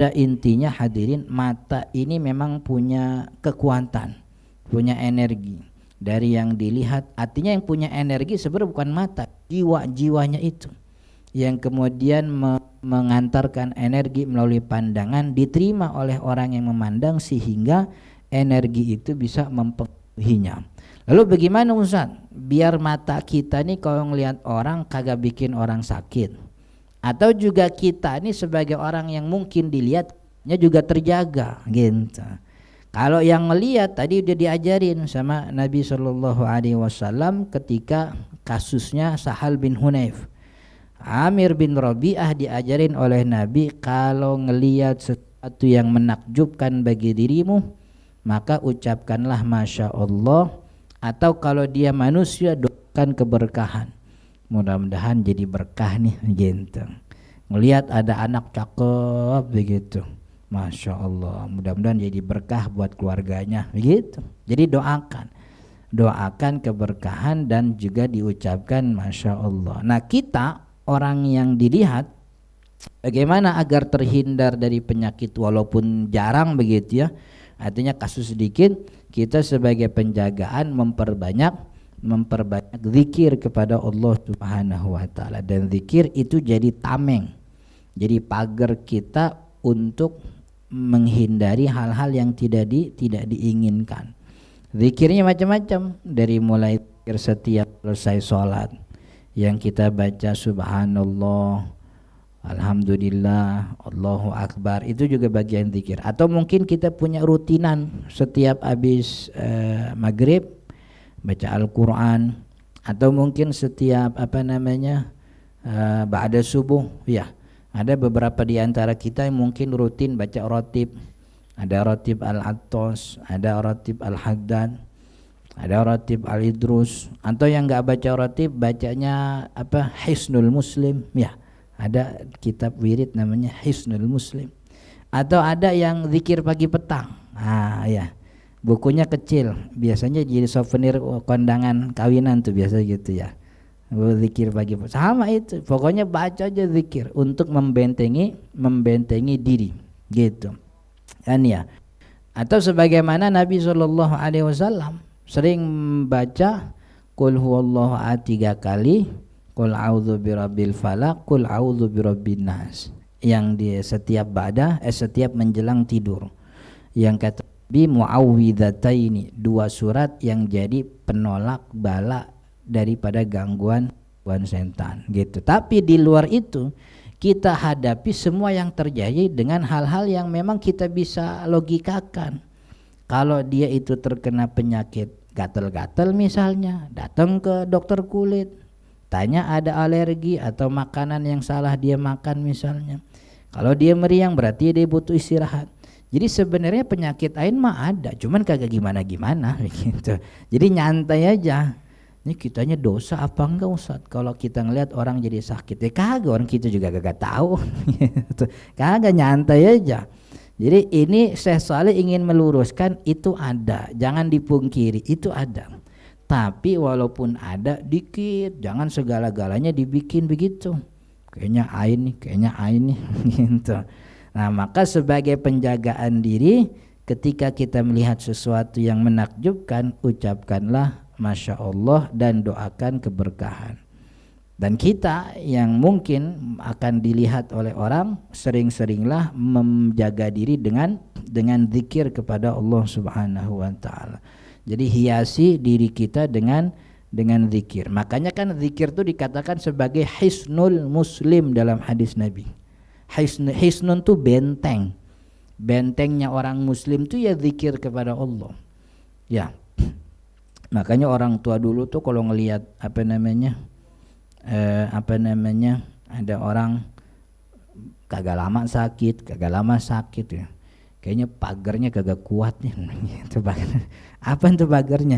pada intinya hadirin, mata ini memang punya kekuatan, punya energi. Dari yang dilihat, artinya yang punya energi sebenarnya bukan mata, jiwanya itu yang kemudian mengantarkan energi melalui pandangan, diterima oleh orang yang memandang sehingga energi itu bisa mempengaruhinya. Lalu bagaimana Ustaz biar mata kita nih kalau ngelihat orang kagak bikin orang sakit, atau juga kita nih sebagai orang yang mungkin dilihatnya juga terjaga gitu. Kalau yang melihat tadi udah diajarin sama Nabi Shallallahu Alaihi Wasallam ketika kasusnya Sahal bin Hunayf. Amir bin Rabi'ah diajarin oleh Nabi, kalau ngelihat sesuatu yang menakjubkan bagi dirimu, maka ucapkanlah Masya Allah, atau kalau dia manusia doakan keberkahan. Mudah-mudahan jadi berkah nih gitu. Ngelihat ada anak cakep begitu, Masya Allah, mudah-mudahan jadi berkah buat keluarganya begitu. Jadi doakan keberkahan dan juga diucapkan Masya Allah. Nah kita orang yang dilihat, bagaimana agar terhindar dari penyakit walaupun jarang begitu ya, artinya kasus sedikit, kita sebagai penjagaan memperbanyak zikir kepada Allah Subhanahu wa taala. Dan zikir itu jadi tameng, jadi pagar kita untuk menghindari hal-hal yang tidak diinginkan. Zikirnya macam-macam, dari mulai zikir setiap selesai sholat yang kita baca subhanallah, alhamdulillah, Allahu akbar, itu juga bagian zikir. Atau mungkin kita punya rutinan setiap habis maghrib baca Al-Quran, atau mungkin setiap ba'da subuh ya. Ada beberapa di antara kita yang mungkin rutin baca rotib. Ada rotib Al-Attos, ada rotib Al-Haddad, ada rotib Al-Idrus. Atau yang enggak baca rotib, bacanya Hisnul Muslim ya. Ada kitab wirid namanya Hisnul Muslim. Atau ada yang zikir pagi petang. Ya. Bukunya kecil, biasanya jadi souvenir kondangan kawinan tuh biasa gitu ya. Zikir pagi sama itu, pokoknya baca aja zikir untuk membentengi diri gitu kan ya. Atau sebagaimana Nabi Shallallahu Alaihi Wasallam sering baca Qul huwallahu ahad 3 kali, Qul a'udzu birabbil falaq, Qul a'udzu birabbin nas, yang di setiap setiap menjelang tidur, yang kata Nabi muawwidhataini, 2 surat yang jadi penolak bala daripada gangguan setan gitu. Tapi di luar itu kita hadapi semua yang terjadi dengan hal-hal yang memang kita bisa logikakan. Kalau dia itu terkena penyakit gatal-gatal misalnya, datang ke dokter kulit, tanya ada alergi atau makanan yang salah dia makan misalnya. Kalau dia meriang berarti dia butuh istirahat. Jadi sebenarnya penyakit lain mah ada, cuman kagak gimana-gimana gitu. Jadi nyantai aja. Ini kitanya dosa apa enggak Ustaz? Kalau kita ngelihat orang jadi sakit, ya kagak, orang kita juga kagak tahu. Kagak, nyantai aja. Jadi ini saya selalu ingin meluruskan, itu ada, jangan dipungkiri, itu ada. Tapi walaupun ada dikit, jangan segala-galanya dibikin begitu. Kayaknya ain nih gitu. Nah, maka sebagai penjagaan diri, ketika kita melihat sesuatu yang menakjubkan, ucapkanlah Masya Allah dan doakan keberkahan. Dan kita yang mungkin akan dilihat oleh orang, sering-seringlah menjaga diri dengan zikir kepada Allah Subhanahu wa taala. Jadi hiasi diri kita dengan zikir. Makanya kan zikir itu dikatakan sebagai hisnul muslim dalam hadis Nabi. Hisnun itu benteng. Bentengnya orang muslim itu ya zikir kepada Allah. Ya. Makanya orang tua dulu tuh kalau ngelihat ada orang kagak lama sakit ya, kayaknya pagarnya kagak kuat nih. Apa itu pagarnya?